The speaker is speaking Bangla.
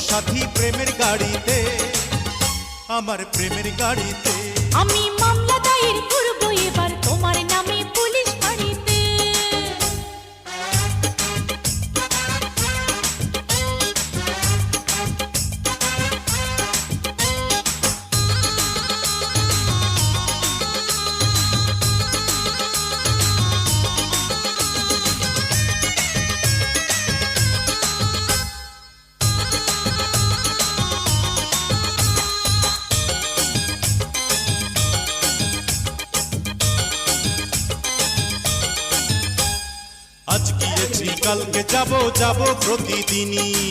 সাথী প্রেমের গাড়িতে, আমার প্রেমের গাড়িতে। আমি মামলা দায়ের করব এবার তোমার নামে পুলিশ ফাঁড়িতে। আজ গিয়েছি কালকে যাব, যাব প্রতিদিনই।